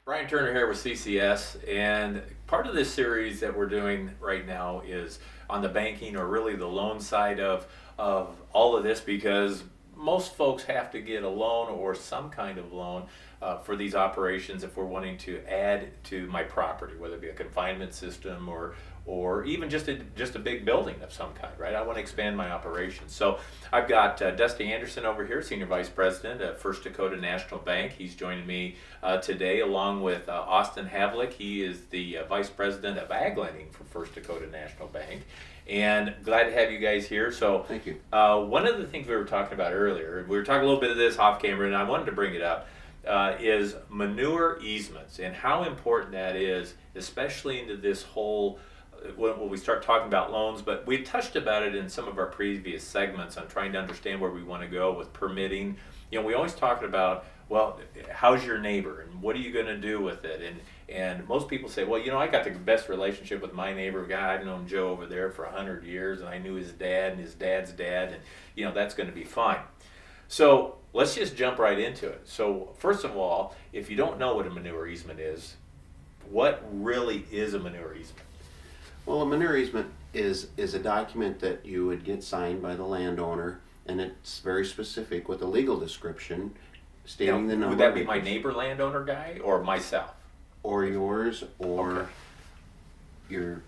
Brian Turner here with CCS, and part of this series that we're doing right now is on the banking, or really the loan side of all of this, because most folks have to get a loan or some kind of loan for these operations if we're wanting to add to my property, whether it be a confinement system or even just a big building of some kind, right? I want to expand my operations. So I've got Dusty Anderson over here, Senior Vice President at First Dakota National Bank. He's joining me today, along with Austin Havlik. He is the Vice President of Ag Lending for First Dakota National Bank. And glad to have you guys here. So thank you. One of the things we were talking about earlier, we were talking a little bit of this off camera, and I wanted to bring it up, is manure easements and how important that is, especially into this whole when we start talking about loans. But we touched about it in some of our previous segments on trying to understand where we want to go with permitting. You know, we always talking about, well, how's your neighbor and what are you going to do with it? And most people say, well, you know, I got the best relationship with my neighbor guy. I've known Joe over there for 100 years, and I knew his dad and his dad's dad, and you know, that's going to be fine. So let's just jump right into it. So first of all, if you don't know what a manure easement is, what really is a manure easement? Well, a manure easement is a document that you would get signed by the landowner, and it's very specific with a legal description stating the number. Would that be my neighbor landowner guy or myself? Or yours, or okay, your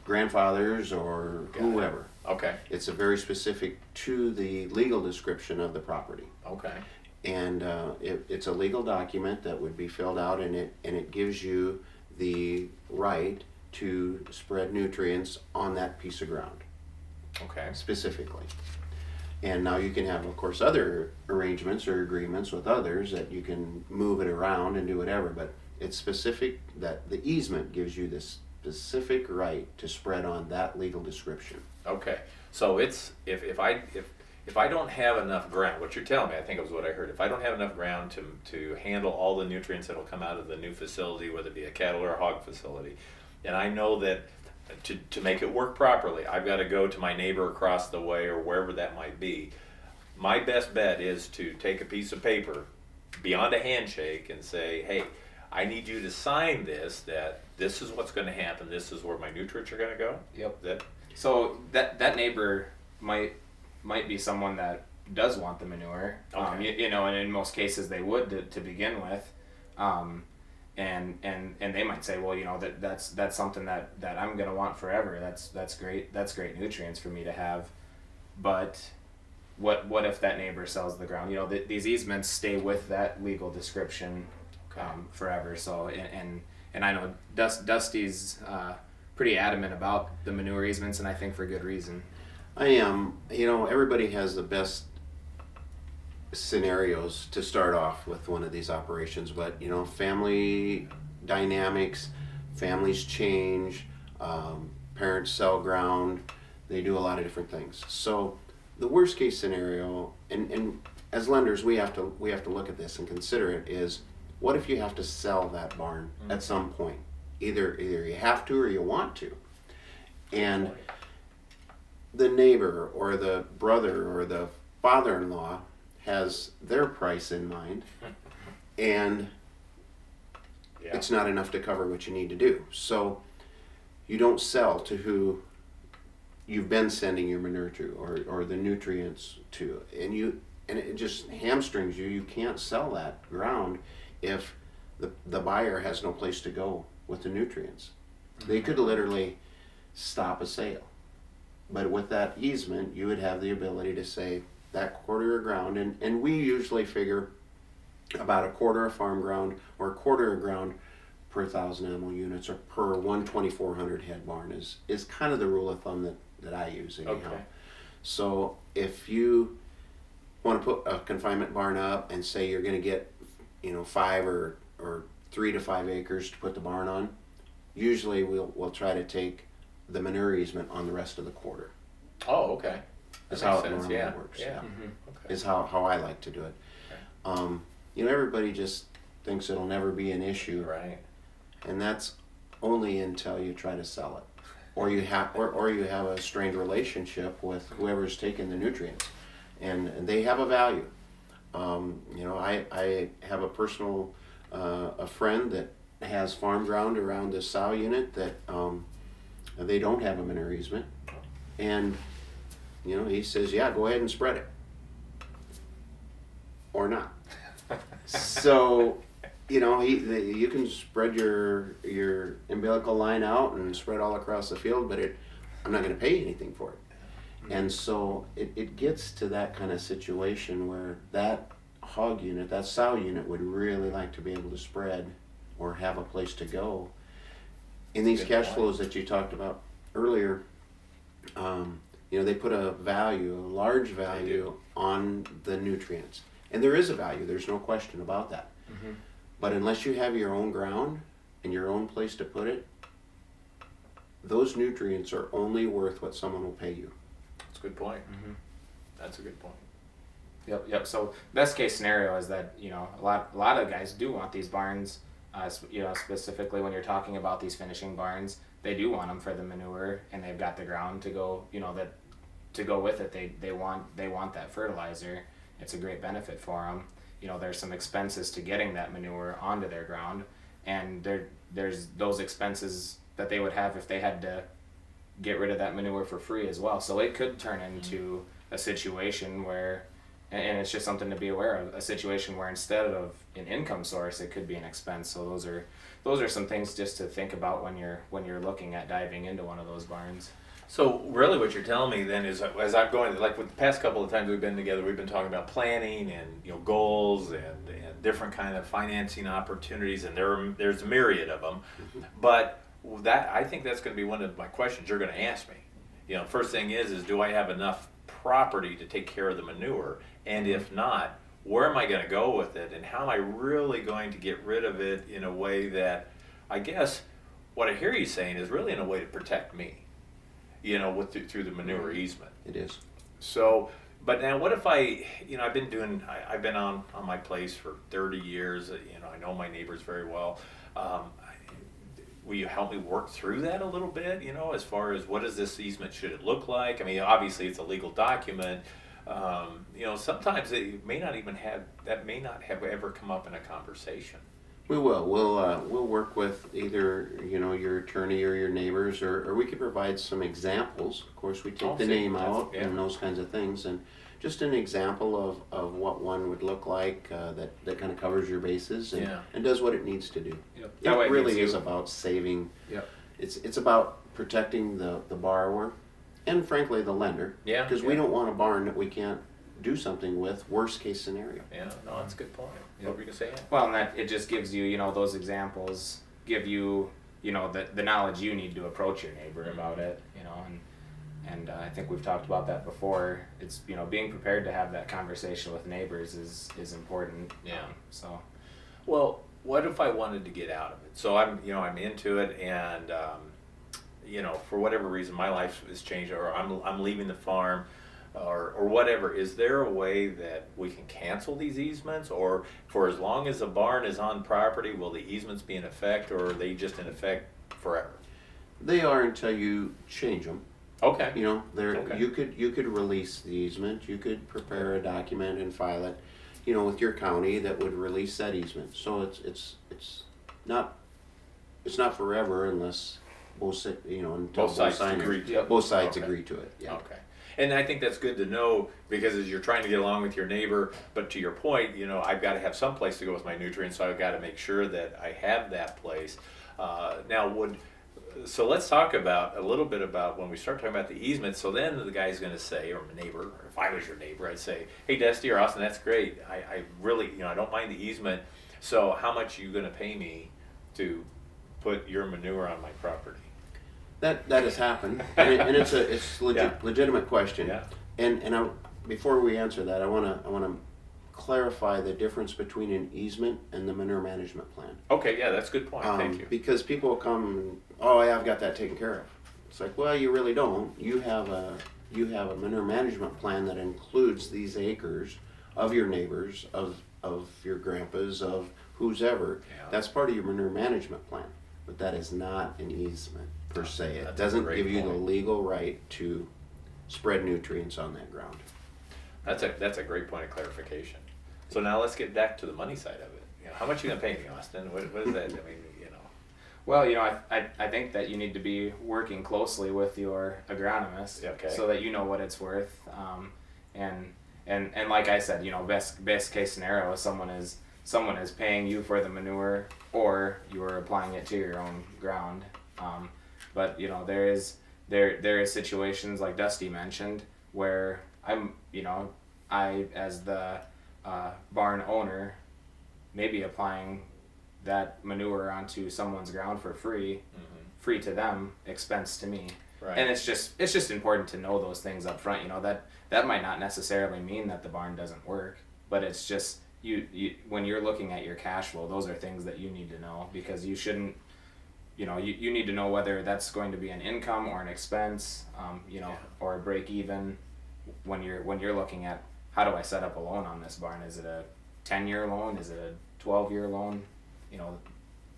grandfather's, or whoever. Okay. It's a very specific to the legal description of the property. Okay. And it's a legal document that would be filled out, and it gives you the right to spread nutrients on that piece of ground. Okay. Specifically. And now you can have, of course, other arrangements or agreements with others that you can move it around and do whatever, but it's specific that the easement gives you this specific right to spread on that legal description. Okay. So it's if I don't have enough ground, what you're telling me, I think it was what I heard. If I don't have enough ground to handle all the nutrients that'll come out of the new facility, whether it be a cattle or a hog facility, and I know that to make it work properly, I've got to go to my neighbor across the way or wherever that might be. My best bet is to take a piece of paper beyond a handshake and say, hey, I need you to sign this, that this is what's going to happen, this is where my nutrients are going to go. Yep. So that neighbor might be someone that does want the manure. Okay. You know, and in most cases they would to begin with. And they might say, well, you know, that's something that I'm gonna want forever. That's great nutrients for me to have. But what if that neighbor sells the ground? You know, these easements stay with that legal description forever. So and I know Dusty's pretty adamant about the manure easements, and I think for good reason. I am. You know, everybody has the best scenarios to start off with one of these operations, but you know, family dynamics, families change, parents sell ground, they do a lot of different things. So the worst case scenario, and as lenders we have to look at this and consider it, is what if you have to sell that barn at some point? Either you have to or you want to, and the neighbor or the brother or the father-in-law has their price in mind, and it's not enough to cover what you need to do. So you don't sell to who you've been sending your manure to or the nutrients to, and it just hamstrings you. You can't sell that ground if the buyer has no place to go with the nutrients. They could literally stop a sale. But with that easement, you would have the ability to say, that quarter of ground, and we usually figure about a quarter of farm ground or a quarter of ground per 1,000 animal units, or per 2,400 head barn is kind of the rule of thumb that I use anyhow. Okay. So if you want to put a confinement barn up and say you're going to get, you know, 5 or 3 to 5 acres to put the barn on, usually we'll try to take the manure easement on the rest of the quarter. Oh, okay. That's how it normally works. Yeah. Okay. Is how I like to do it. Okay. You know, everybody just thinks it'll never be an issue, Right. and that's only until you try to sell it, or you have a strained relationship with whoever's taking the nutrients, and they have a value. You know, I have a personal a friend that has farm ground around the sow unit that they don't have a manure easement, and he says, yeah, go ahead and spread it or not. So you can spread your umbilical line out and spread all across the field, but I'm not going to pay you anything for it. And so it gets to that kind of situation where that hog unit, that sow unit, would really like to be able to spread or have a place to go. In these cash flows that you talked about earlier, they put a large value on the nutrients. And there is a value, there's no question about that. Mm-hmm. But unless you have your own ground and your own place to put it, those nutrients are only worth what someone will pay you. That's a good point. Mm-hmm. That's a good point. Yep. So best case scenario is that a lot of guys do want these barns. Specifically when you're talking about these finishing barns, they do want them for the manure, and they've got the ground to go. That to go with it. They want that fertilizer. It's a great benefit for them. There's some expenses to getting that manure onto their ground, and there's those expenses that they would have if they had to get rid of that manure for free as well. So it could turn into a situation where, and it's just something to be aware of, a situation where instead of an income source, it could be an expense. So those are some things just to think about when you're looking at diving into one of those barns. So really what you're telling me then is, as I'm going, like with the past couple of times we've been together, we've been talking about planning and goals and different kind of financing opportunities, and there's a myriad of them. Mm-hmm. But I think that's going to be one of my questions you're going to ask me. First thing is do I have enough property to take care of the manure? And if not, where am I going to go with it? And how am I really going to get rid of it in a way that, I guess, what I hear you saying is really in a way to protect me, through the manure easement. It is. So, but now what if I've been on my place for 30 years, I know my neighbors very well. Will you help me work through that a little bit, as far as what is this easement, should it look like? I mean, obviously it's a legal document. Sometimes it may not have ever come up in a conversation. We will. We'll work with either your attorney or your neighbors, or we could provide some examples. Of course, we take the name out and those kinds of things, and just an example of what one would look like that kind of covers your bases and does what it needs to do. Yep. It really is about saving. Yep. It's about protecting the borrower and frankly the lender. Yeah. Because we don't want a barn that we can't do something with. Worst case scenario. Yeah. No, that's a good point. What were you gonna say? Well, and that it just gives you, those examples give you, the knowledge you need to approach your neighbor about it, and I think we've talked about that before. It's, being prepared to have that conversation with neighbors is important. Yeah. So. Well, what if I wanted to get out of it? So I'm into it, and for whatever reason my life has changed, or I'm leaving the farm. Or whatever, is there a way that we can cancel these easements, or for as long as the barn is on property, will the easements be in effect, or are they just in effect forever? They are until you change them. Okay. Okay. You could release the easement. You could prepare a document and file it, with your county that would release that easement. So it's not forever unless until both sides agree to it. Both sides agree to it. Yeah. Okay. And I think that's good to know, because as you're trying to get along with your neighbor, but to your point, I've got to have some place to go with my nutrients, so I've got to make sure that I have that place. So let's talk about a little bit about when we start talking about the easement. So then the guy's going to say, or my neighbor, or if I was your neighbor, I'd say, hey, Dusty or Austin, that's great. I really, I don't mind the easement. So how much are you going to pay me to put your manure on my property? That has happened, and it's legitimate question. Yeah. And before we answer that, I wanna clarify the difference between an easement and the manure management plan. Okay, yeah, that's a good point. Thank you. Because people will come and, oh yeah, I've got that taken care of. It's like, well, you really don't. You have a manure management plan that includes these acres of your neighbors, of your grandpas, of who's ever. Yeah. That's part of your manure management plan, but that is not an easement per se. It That's a doesn't great give you the point. legal right to spread nutrients on that ground. That's a great point of clarification. So now let's get back to the money side of it. How much are you gonna pay me, Austin? What is that? I mean, Well, I think that you need to be working closely with your agronomist, Okay. so that you know what it's worth. And like I said, best case scenario is someone is paying you for the manure, or you are applying it to your own ground. But there is situations like Dusty mentioned where I as the barn owner may be applying that manure onto someone's ground for free, free to them, expense to me. Right. And it's just important to know those things up front. That might not necessarily mean that the barn doesn't work, but it's just you when you're looking at your cash flow, those are things that you need to know, because you shouldn't, you need to know whether that's going to be an income or an expense, or a break even when you're looking at, how do I set up a loan on this barn? Is it a 10-year loan? Is it a 12-year loan?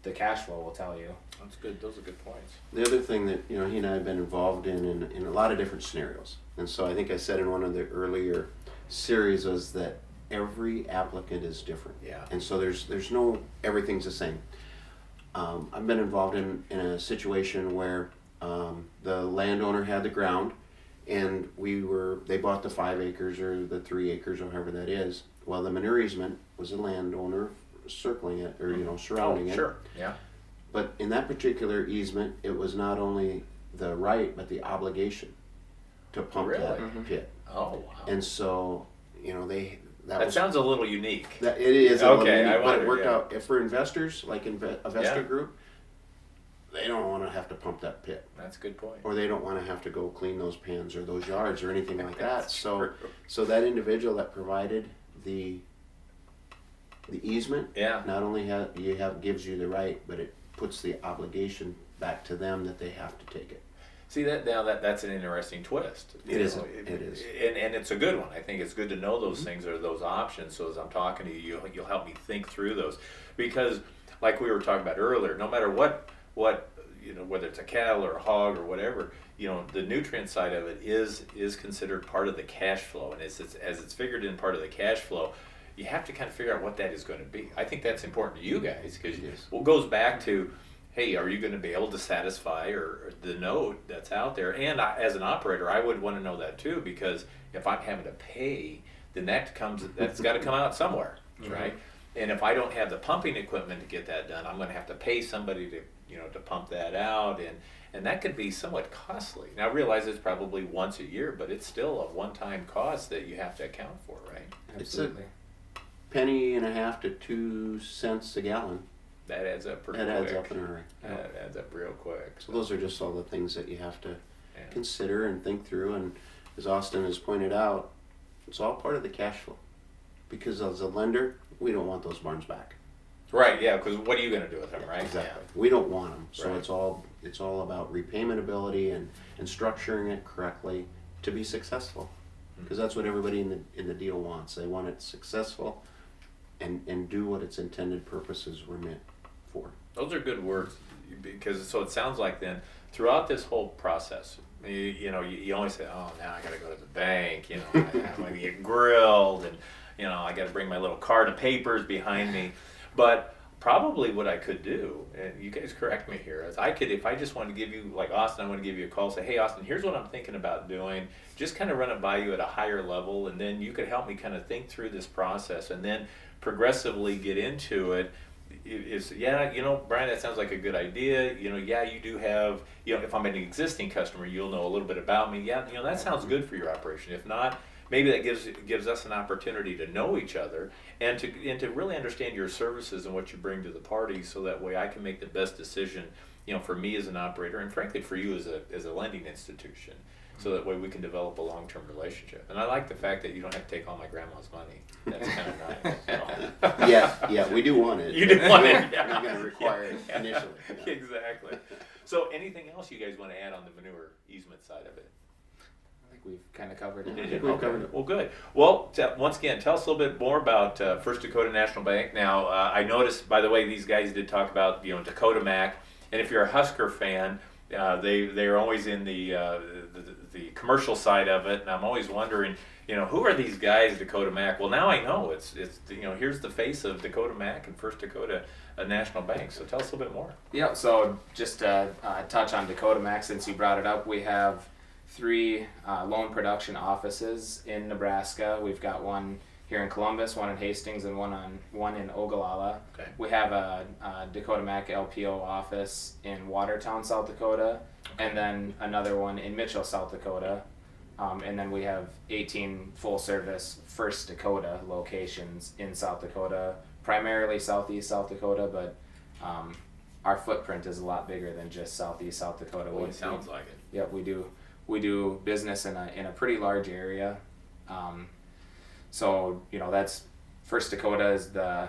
The cash flow will tell you. That's good. Those are good points. The other thing that he and I have been involved in a lot of different scenarios, and so I think I said in one of the earlier series was that every applicant is different. Yeah. And so there's no everything's the same. I've been involved in a situation where the landowner had the ground, and they bought the 5 acres or the 3 acres or however that is. Well, the manure easement was a landowner circling it, or surrounding it. Sure. Yeah. But in that particular easement, it was not only the right but the obligation to pump Really? that pit. Oh wow. And so That sounds a little unique. it is a Okay, little I unique, but wondered, it worked yeah. out. If for investors like Investor Yeah. Group, they don't want to have to pump that pit, That's a good point. or they don't want to have to go clean those pans or those yards or anything like that. That's So true. so that individual that provided the easement, Yeah. not only gives you the right, but it puts the obligation back to them that they have to take it. See that's an interesting twist. It is. It is. And it's a good one. I think it's good to know those things or those options. So as I'm talking to you, you'll help me think through those, because like we were talking about earlier, no matter what whether it's a cattle or a hog or whatever, the nutrient side of it is considered part of the cash flow, and as it's figured in part of the cash flow, you have to kind of figure out what that is going to be. I think that's important to you guys, because Yes. it goes back to, hey, are you going to be able to satisfy or the note that's out there? And as an operator, I would want to know that too, because if I'm having to pay, then that's got to come out somewhere, right? And if I don't have the pumping equipment to get that done, I'm going to have to pay somebody to pump that out, and that could be somewhat costly. Now I realize it's probably once a year, but it's still a one-time cost that you have to account for, right? Absolutely. Penny and a half to 2 cents a gallon. That adds up pretty That quick. adds up in a hurry. That adds up real quick. So those are just all the things that you have to Yeah. consider and think through. And as Austin has pointed out, it's all part of the cash flow. Because as a lender, we don't want those barns back. Right, yeah, because what are you going to do with them, right? Exactly. We don't want them. So Right. it's all about repayment ability and structuring it correctly to be successful. Because that's what everybody in the deal wants. They want it successful and do what its intended purposes were meant for. Those are good words, because so it sounds like then throughout this whole process, you always say, oh, now I got to go to the bank, I'm going to get grilled, and I got to bring my little card of papers behind me. But probably what I could do, and you guys correct me here, is if I just wanted to give you, like Austin, I want to give you a call, say, hey Austin, here's what I'm thinking about doing, just kind of run it by you at a higher level, and then you could help me kind of think through this process, and then progressively get into it. Brian, that sounds like a good idea. You do have, if I'm an existing customer, you'll know a little bit about me. Yeah, that sounds good for your operation. If not, maybe that gives us an opportunity to know each other and to really understand your services and what you bring to the party, so that way I can make the best decision, for me as an operator, and frankly for you as a lending institution. So that way we can develop a long-term relationship. And I like the fact that you don't have to take all my grandma's money. That's kind of nice. So. Yeah, we do want it. You do want it. We're going to require it initially. Yeah. Exactly. So anything else you guys want to add on the manure easement side of it? I think we've kind of covered it. I think we've covered it. Well, good. Well, once again, tell us a little bit more about First Dakota National Bank. Now, I noticed, by the way, these guys did talk about Dakota Mac, and if you're a Husker fan, they are always in the commercial side of it, and I'm always wondering, who are these guys, Dakota Mac? Well, now I know. It's here's the face of Dakota Mac and First Dakota National Bank. So tell us a little bit more. Yeah, so just to touch on Dakota Mac, since you brought it up, we have 3 loan production offices in Nebraska. We've got one here in Columbus, one in Hastings, and one in Ogallala. Okay. We have a Dakota Mac LPO office in Watertown, South Dakota, and then another one in Mitchell, South Dakota. And then we have 18 full-service First Dakota locations in South Dakota, primarily southeast South Dakota, but our footprint is a lot bigger than just southeast South Dakota. Well, it sounds like it. Yep, we do business in a pretty large area. So that's First Dakota is the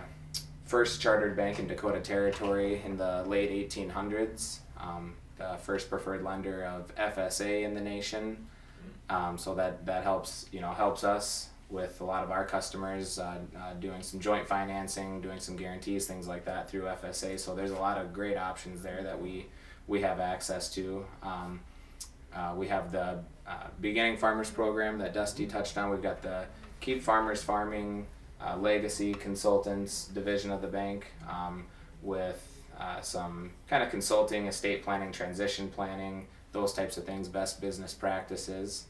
first chartered bank in Dakota Territory in the late 1800s. The first preferred lender of FSA in the nation. So that helps us with a lot of our customers doing some joint financing, doing some guarantees, things like that through FSA. So there's a lot of great options there that we have access to. We have the Beginning Farmers Program that Dusty touched on. We've got the Keep Farmers Farming Legacy Consultants division of the bank with some kind of consulting, estate planning, transition planning, those types of things, best business practices.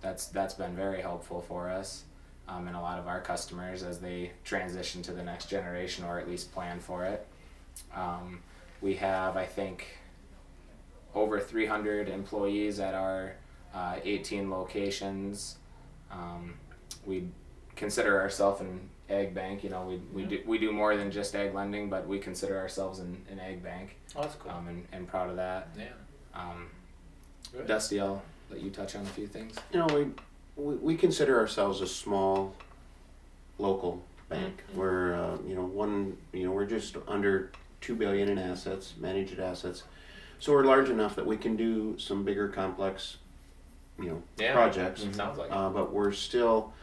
That's been very helpful for us and a lot of our customers as they transition to the next generation or at least plan for it. We have, I think, over 300 employees at our 18 locations. We consider ourselves an ag bank. We do more than just ag lending, but we consider ourselves an ag bank. Oh, that's cool. And proud of that. Yeah. Good. Dusty, I'll let you touch on a few things. We consider ourselves a small local bank. Mm-hmm. We're just under $2 billion in assets, managed assets. So we're large enough that we can do some bigger, complex, projects. Mm-hmm. Sounds like it. But we're still,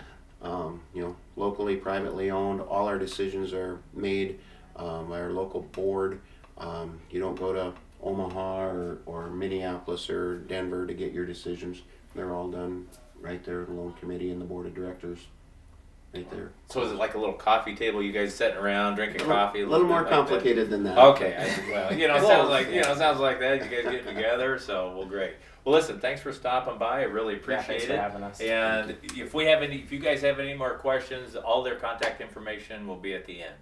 locally, privately owned. All our decisions are made by our local board. You don't go to Omaha or Minneapolis or Denver to get your decisions. They're all done right there at the loan committee and the board of directors, right there. So is it like a little coffee table? You guys sitting around drinking coffee? A little more bit like complicated than that. Okay, sounds like sounds like that. You guys getting together, so well, great. Well, listen, thanks for stopping by. I really appreciate thanks it. for having us. And if you guys have any more questions, all their contact information will be at the end.